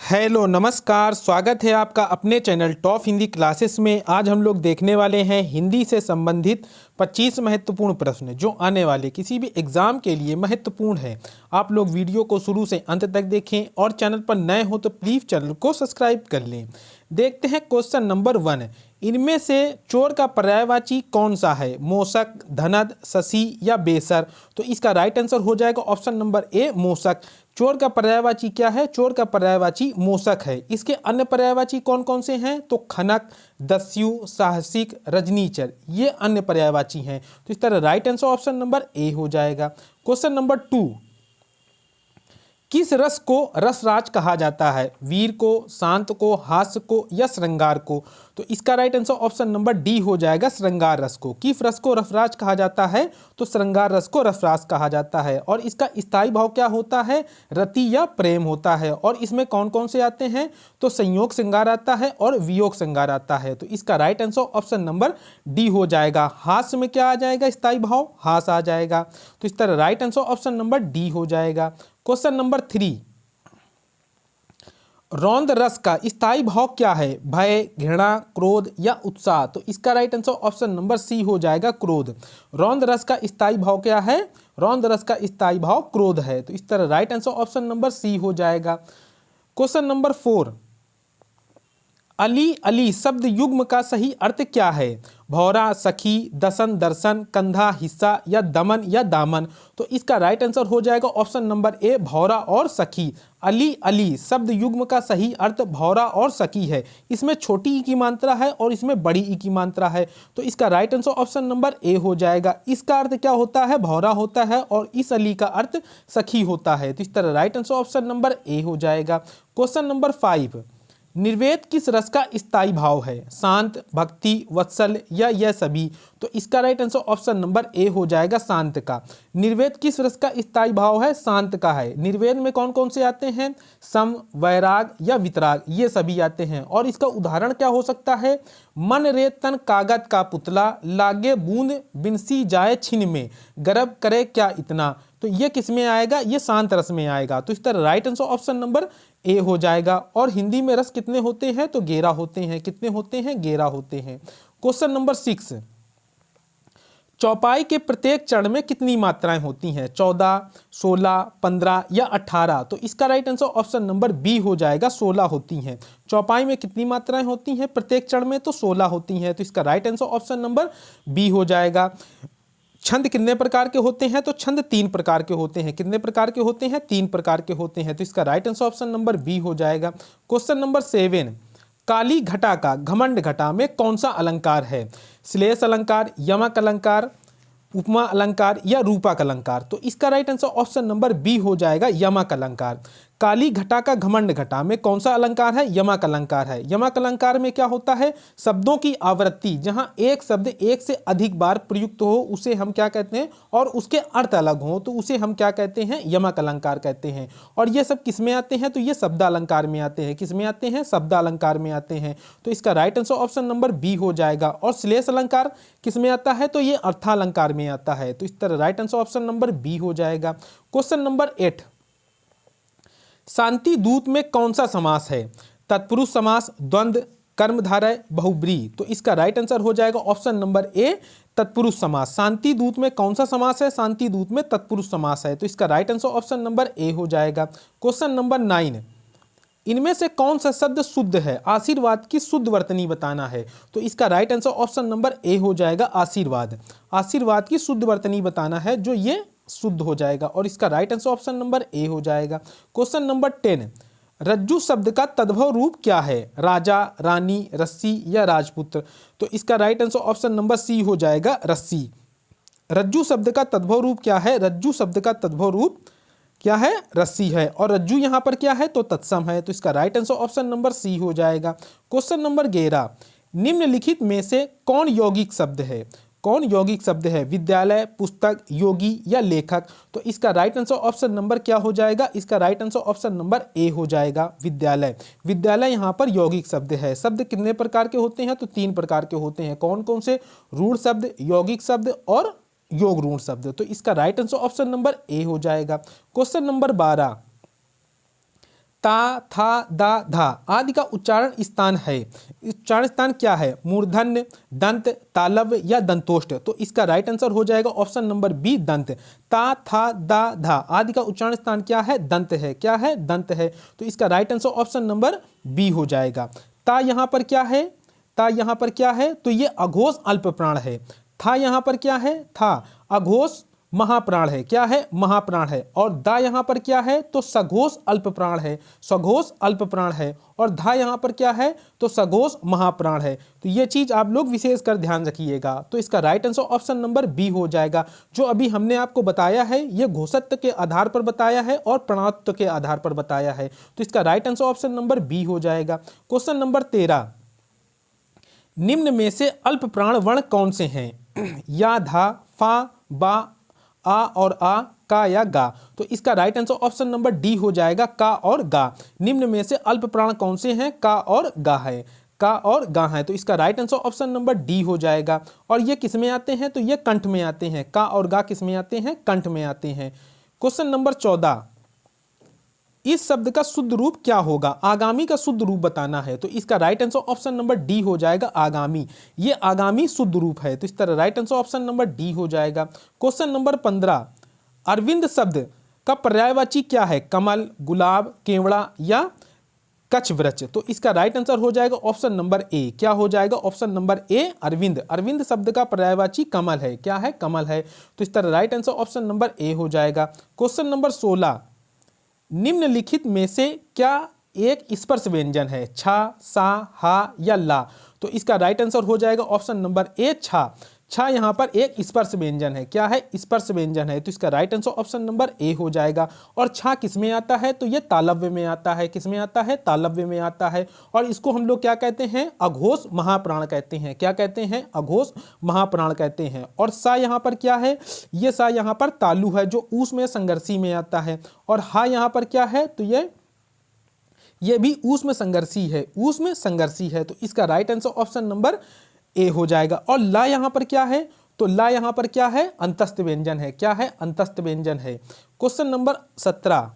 Hello नमस्कार, स्वागत है आपका अपने चैनल टॉप हिंदी क्लासेस में। आज हम लोग देखने वाले हैं हिंदी से संबंधित 25 महत्वपूर्ण प्रश्न जो आने वाले किसी भी एग्जाम के लिए महत्वपूर्ण है। आप लोग वीडियो को शुरू से अंत तक देखें और चैनल पर नए हो तो प्लीज़ चैनल को सब्सक्राइब कर लें। देखते हैं क्वेश्चन नंबर 1। इनमें से चोर का पर्यायवाची कौन सा है? मोषक, धनद, शशि या बेसर? तो इसका राइट आंसर हो जाएगा ऑप्शन नंबर ए, मोषक। चोर का पर्यायवाची क्या है? चोर का पर्यायवाची मोषक है। इसके अन्य पर्यायवाची कौन कौन से हैं? तो खनक, दस्यु, साहसिक, रजनीचर, ये अन्य पर्यायवाची हैं। तो इस तरह राइट आंसर ऑप्शन नंबर ए हो जाएगा। Question number 2। किस रस को रसराज कहा जाता है? वीर को, शांत को, हास्य को या श्रृंगार को? तो इसका right answer option number D हो जाएगा, श्रृंगार रस को। किस रस को रसराज कहा जाता है? तो श्रृंगार रस को रसराज कहा जाता है। और इसका स्थायी भाव क्या होता है? रति या प्रेम होता है। और इसमें कौन कौन से आते हैं? तो संयोग श्रृंगार आता है और वियोग श्रृंगार आता है। तो इसका right answer option number D हो जाएगा। हास्य में क्या आ जाएगा? स्थायी भाव हास आ जाएगा। तो इस तरह right answer option number D हो जाएगा। Question number 3। रौद्र रस का स्थायी भाव क्या है? भय, घृणा, क्रोध या उत्साह? तो इसका right answer option number C हो जाएगा, क्रोध। रौद्र रस का स्थायी भाव क्या है? रौद्र रस का स्थायी भाव क्रोध है। तो इस तरह right answer option number C हो जाएगा। Question number 4। अली अली शब्द युग्म का सही अर्थ क्या है? भौरा, सखी, दसन, दर्शन, कंधा, हिस्सा या दमन या दामन? तो इसका राइट आंसर हो जाएगा ऑप्शन नंबर ए, भौरा और सखी। अली अली शब्द युग्म का सही अर्थ भौरा और सखी है। इसमें छोटी ई की मात्रा है और इसमें बड़ी ई की मात्रा है। तो इसका राइट आंसर ऑप्शन नंबर ए हो जाएगा। इसका अर्थ क्या होता है? भौरा होता है और इस अली का अर्थ सखी होता है। तो इस तरह राइट आंसर ऑप्शन नंबर ए हो जाएगा। Question number 5। निर्वेद किस रस का स्थायी भाव है? शांत, भक्ति, वत्सल या यह सभी? तो इसका राइट आंसर ऑप्शन नंबर ए हो जाएगा, शांत का। निर्वेद किस रस का स्थायी भाव है? शांत का है। निर्वेद में कौन कौन से आते हैं? सम, वैराग या वितराग, ये सभी आते हैं। और इसका उदाहरण क्या हो सकता है? मन रे तन कागज का पुतला, लागे बूंद बिनसी जाए छिन में, गर्व करे क्या इतना? तो ये किस में आएगा? ये शांत रस में आएगा। तो इस तरह राइट आंसर ऑप्शन नंबर ए हो जाएगा। और हिंदी में रस कितने होते हैं? तो 11 होते हैं। कितने होते हैं? 11 होते हैं। Question number 6। चौपाई के प्रत्येक चरण में कितनी मात्राएं होती हैं? 14, 16, 15 या 18? तो इसका right answer option number B हो जाएगा, 16 होती हैं। चौपाई में कितनी मात्राएं होती हैं प्रत्येक चरण में? तो 16 होती हैं। तो इसका right answer option number B हो जाएगा। छंद कितने प्रकार के होते हैं? तो छंद 3 प्रकार के होते हैं। कितने प्रकार के होते हैं? 3 प्रकार के होते हैं। तो इसका right answer option number B हो जाएगा। Question number 7। काली घटा का घमंड घटा में कौन सा अलंकार है? श्लेष अलंकार, यमक अलंकार, उपमा अलंकार या रूपक अलंकार? तो इसका right answer option number B हो जाएगा, यमक अलंकार। काली घटा का घमंड घटा में कौन सा अलंकार है? यमक अलंकार है। यमक अलंकार में क्या होता है? शब्दों की आवृत्ति, जहां एक शब्द एक से अधिक बार प्रयुक्त हो उसे हम क्या कहते हैं? और उसके अर्थ अलग हो तो उसे हम क्या कहते हैं? यमक अलंकार कहते हैं। और ये सब किस में आते हैं? तो ये शब्द अलंकार में आते हैं। किस में आते हैं? शब्द अलंकार में आते हैं। तो इसका right answer option number B हो जाएगा। और श्लेष अलंकार किस में आता है? तो ये अर्थालंकार में आता है। तो इस तरह right answer option number B हो जाएगा। Question number 8। शांति दूत में कौन सा समास है? तत्पुरुष समास, द्वंद्व, कर्मधारय, बहुब्रीहि? तो इसका राइट आंसर हो जाएगा ऑप्शन नंबर ए, तत्पुरुष समास। शांति दूत में कौन सा समास है? शांति दूत में तत्पुरुष समास है। तो इसका राइट आंसर ऑप्शन नंबर ए हो जाएगा। Question number 9। इनमें से कौन सा शब्द शुद्ध है? आशीर्वाद की शुद्ध वर्तनी बताना है। तो इसका राइट आंसर ऑप्शन नंबर ए हो जाएगा, आशीर्वाद। आशीर्वाद की शुद्ध वर्तनी बताना है, जो ये शुद्ध हो जाएगा। और इसका राइट आंसर ऑप्शन नंबर ए हो जाएगा। Question number 10। रज्जु शब्द का तद्भव रूप क्या है? राजा, रानी, रस्सी या राजपुत्र? तो इसका right answer option number C हो जाएगा, रस्सी। रज्जु शब्द का तद्भव रूप क्या है? रज्जु शब्द का तद्भव रूप क्या है? रस्सी है। और रज्जु यहां पर क्या है? तो तत्सम है। तो इसका right answer option number C हो जाएगा। Question number 11। निम्नलिखित में से कौन यौगिक शब्द है? कौन यौगिक शब्द है? विद्यालय, पुस्तक, योगी या लेखक? तो इसका राइट आंसर ऑप्शन नंबर क्या हो जाएगा? इसका राइट आंसर ऑप्शन नंबर ए हो जाएगा, विद्यालय। विद्यालय यहां पर यौगिक शब्द है। शब्द कितने प्रकार के होते हैं? तो 3 प्रकार के होते हैं। कौन कौन से? रूढ़ शब्द, यौगिक शब्द और योग ऋण शब्द। तो इसका राइट आंसर ऑप्शन नंबर ए हो जाएगा। Question number 12। ता, था, दा, धा आदि का उच्चारण स्थान है। उच्चारण स्थान क्या है? मूर्धन्य, दंत, तालव्य या दंतोष्ठ। तो इसका राइट आंसर हो जाएगा ऑप्शन नंबर बी, दंत। ता, था, दा, धा आदि का उच्चारण स्थान क्या है? दंत है। क्या है? दंत है। तो इसका right answer option number B हो जाएगा। ता यहाँ पर क्या है? ता यहाँ पर क्या है? तो ये अघोष अल्प प्राण है। था यहाँ पर क्या है? था अघोष महाप्राण है। क्या है? महाप्राण है। और दा यहाँ पर क्या है? तो सघोष अल्प प्राण है। सघोष अल्प प्राण है। और धा यहाँ पर क्या है? तो सघोष महाप्राण है। तो ये चीज आप लोग विशेष कर ध्यान रखिएगा। तो इसका right answer option number B हो जाएगा। जो अभी हमने आपको बताया है ये घोषत्व के आधार पर बताया है और प्रणवत्व के आधार पर बताया है। तो इसका right answer option number B हो जाएगा। क्वेश्चन नंबर 13, निम्न में से अल्प प्राण वर्ण कौन से हैं? या, धा, फा, बा, आ और आ, का या गा। तो इसका right answer option number D हो जाएगा, का और गा। निम्न में से अल्प प्राण कौन से हैं? का और गा है। का और गा है। तो इसका right answer option number D हो जाएगा। और ये किस में आते हैं? तो ये कंठ में आते हैं। का और गा किस में आते हैं? कंठ में आते हैं। क्वेश्चन नंबर 14, इस शब्द का शुद्ध रूप क्या होगा? आगामी का शुद्ध रूप बताना है। तो इसका right answer option number D हो जाएगा, आगामी। ये आगामी शुद्ध रूप है। तो इस तरह right answer option number D हो जाएगा। क्वेश्चन नंबर 15, अरविंद शब्द का पर्यायवाची क्या है? कमल, गुलाब, केवड़ा या कच्छ वृक्ष। तो इसका राइट आंसर हो जाएगा ऑप्शन नंबर ए। क्या हो जाएगा? ऑप्शन नंबर ए, अरविंद। अरविंद शब्द का पर्यायवाची कमल है। क्या है? कमल है। तो इस तरह राइट आंसर ऑप्शन नंबर ए हो जाएगा। क्वेश्चन नंबर 16, निम्नलिखित में से क्या एक स्पर्श व्यंजन है? छा, सा, हा या ला। तो इसका राइट आंसर हो जाएगा ऑप्शन नंबर ए, छा। छा यहाँ पर एक स्पर्श व्यंजन है। क्या है? स्पर्श व्यंजन है। तो इसका राइट आंसर ऑप्शन नंबर ए हो जाएगा। और छा किस में आता है? तो ये तालव्य में आता है। किस में आता है? तालव्य में आता है। और इसको हम लोग क्या कहते हैं? अघोष महाप्राण कहते हैं। क्या कहते हैं? अघोष महाप्राण कहते हैं। और सा यहाँ पर क्या है? ये सा यहाँ पर तालु है जो ऊस में संघर्षी में आता है। और हा यहाँ पर क्या है? तो ये भी ऊस में संघर्षी है। ऊस में संघर्षी है। तो इसका राइट आंसर ऑप्शन नंबर ए हो जाएगा। और ला यहाँ पर क्या है? तो ला यहाँ पर क्या है? अंतस्थ व्यंजन है। क्या है? अंतस्थ व्यंजन है। क्वेश्चन नंबर 17,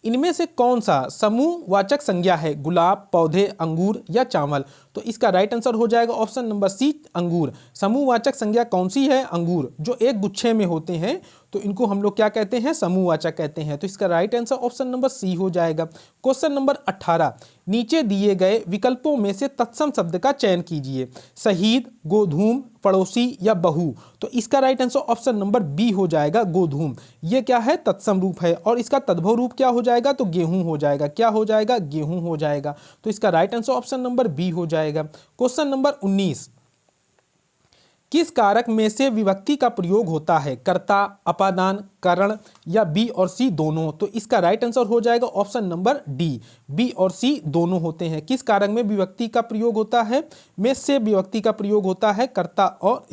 इनमें से कौन सा समूहवाचक संज्ञा है? गुलाब, पौधे, अंगूर या चावल। तो इसका राइट आंसर हो जाएगा ऑप्शन नंबर सी, अंगूर। समूहवाचक संज्ञा कौन सी है? अंगूर। जो एक गुच्छे में होते हैं तो इनको हम लोग क्या कहते हैं? समूहवाचक कहते हैं। तो इसका right answer option number C हो जाएगा। क्वेश्चन नंबर 18, नीचे दिए गए विकल्पों में से तत्सम शब्द का चयन कीजिए। शहीद, गोधूम, पड़ोसी या बहू। तो इसका right answer option number B हो जाएगा, गोधूम। ये क्या है? तत्सम रूप है। और इसका तद्भव रूप क्या हो जाएगा? तो गेहूं हो जाएगा। क्या हो जाएगा? गेहूं हो जाएगा। तो इसका right answer option number B हो जाएगा। क्वेश्चन नंबर 19, किस कारक में से विभक्ति का प्रयोग होता है? कर्ता, अपादान, करण या बी और सी दोनों। तो इसका राइट आंसर हो जाएगा ऑप्शन नंबर डी, बी और सी दोनों होते हैं। किस कारक में विभक्ति का प्रयोग होता है? में से विभक्ति का प्रयोग होता है कर्ता और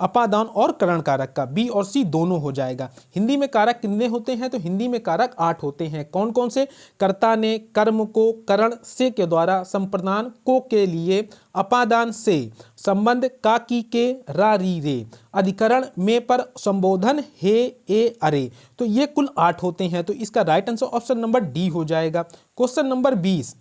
अपादान और करण कारक का। बी और सी दोनों हो जाएगा। हिंदी में कारक कितने होते हैं? तो हिंदी में कारक 8 होते हैं। कौन कौन से? कर्ता ने, कर्म को, करण से के द्वारा, संप्रदान को के लिए, अपादान से, संबंध का की के, रा री रे, अधिकरण में पर, संबोधन हे ए अरे। तो ये कुल 8 होते हैं। तो इसका right answer option number D हो जाएगा। क्वेश्चन नंबर 20,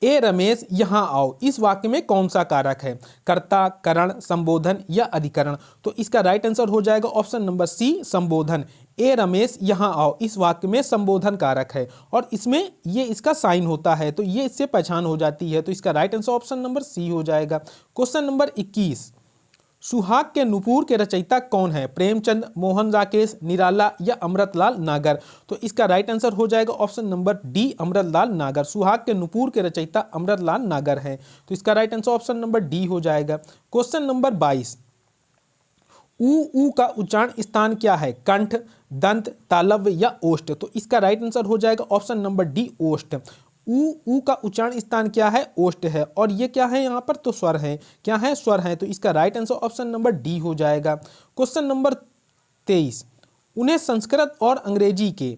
ए रमेश यहाँ आओ, इस वाक्य में कौन सा कारक है? कर्ता, करण, संबोधन या अधिकरण। तो इसका राइट आंसर हो जाएगा ऑप्शन नंबर सी, संबोधन। ए रमेश यहाँ आओ, इस वाक्य में संबोधन कारक है और इसमें ये इसका साइन होता है। तो ये इससे पहचान हो जाती है। तो इसका right answer option number C हो जाएगा। क्वेश्चन नंबर 21, सुहाग के नुपुर के रचयिता कौन है? प्रेमचंद, मोहन राकेश, निराला या अमृतलाल नागर। तो इसका राइट आंसर हो जाएगा ऑप्शन नंबर डी, अमृतलाल नागर। सुहाग के नुपुर के रचयिता अमृतलाल नागर है। तो इसका right answer option number D हो जाएगा। क्वेश्चन नंबर 22, ऊ का उच्चारण स्थान क्या है? कंठ, दंत, तालव्य या ओष्ठ। तो इसका राइट आंसर हो जाएगा ऑप्शन नंबर डी, ओष्ठ। ऊ का उच्चारण स्थान क्या है? ओष्ठ है। और ये क्या है यहाँ पर? तो स्वर है। क्या है? स्वर है। तो इसका right answer option number D हो जाएगा। क्वेश्चन नंबर 23, उन्हें संस्कृत और अंग्रेजी के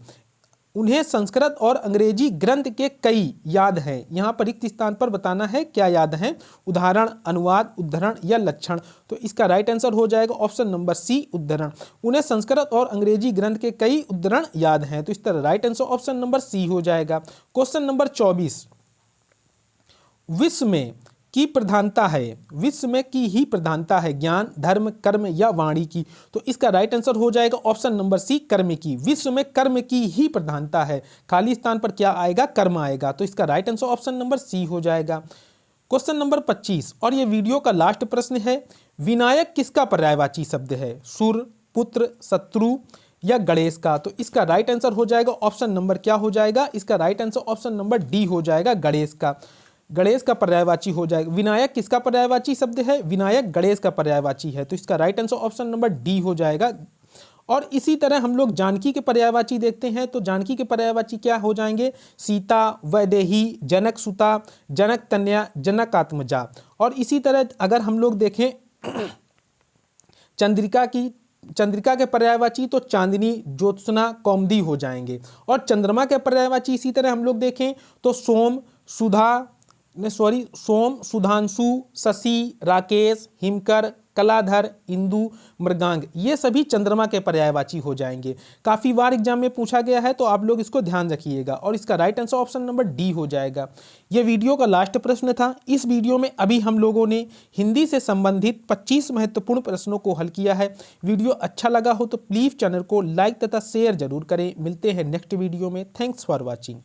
उन्हें संस्कृत और अंग्रेजी ग्रंथ के कई याद हैं। यहाँ पर रिक्त स्थान पर बताना है क्या याद हैं, उदाहरण, अनुवाद, उद्धरण या लक्षण। तो इसका राइट आंसर हो जाएगा ऑप्शन नंबर सी, उद्धरण। उन्हें संस्कृत और अंग्रेजी ग्रंथ के कई उद्धरण याद हैं, तो इसका right answer option number C हो जाएगा। क्वेश्चन नंबर 24, विश्व में की प्रधानता है, विश्व में की ही प्रधानता है ज्ञान, धर्म, कर्म या वाणी की। तो इसका राइट आंसर हो जाएगा ऑप्शन नंबर सी, कर्म की। विश्व में कर्म की ही प्रधानता है, खाली स्थान पर क्या आएगा, कर्म आएगा। तो इसका right answer option number C हो जाएगा। क्वेश्चन नंबर 25 और ये वीडियो का लास्ट प्रश्न है, विनायक किसका पर्यायवाची शब्द है, सुर, पुत्र, शत्रु या गणेश का। तो इसका राइट आंसर हो जाएगा ऑप्शन नंबर क्या हो जाएगा, इसका right answer option number D हो जाएगा, गणेश का। गणेश का पर्यायवाची हो जाएगा। विनायक किसका पर्यायवाची शब्द है, विनायक गणेश का पर्यायवाची है, तो इसका right answer option number D हो जाएगा। और इसी तरह हम लोग जानकी के पर्यायवाची देखते हैं, तो जानकी के पर्यायवाची क्या हो जाएंगे, सीता, वैदेही, जनक सुता, जनक कन्या, जनकात्मजा। और इसी तरह अगर हम लोग देखें चंद्रिका के पर्यायवाची तो चांदनी, ज्योत्सना, कौमुदी हो जाएंगे। और चंद्रमा के पर्यायवाची इसी तरह हम लोग देखें तो सोम, सुधांशु, शशि, राकेश, हिमकर, कलाधर, इंदु, मृगांक, ये सभी चंद्रमा के पर्यायवाची हो जाएंगे। काफ़ी बार एग्जाम में पूछा गया है, तो आप लोग इसको ध्यान रखिएगा। और इसका right answer option number D हो जाएगा। ये वीडियो का लास्ट प्रश्न था। इस वीडियो में अभी हम लोगों ने हिंदी से संबंधित 25 महत्वपूर्ण प्रश्नों को हल किया है। वीडियो अच्छा लगा हो तो प्लीज़ चैनल को लाइक तथा शेयर जरूर करें। मिलते हैं नेक्स्ट वीडियो में। Thanks for watching.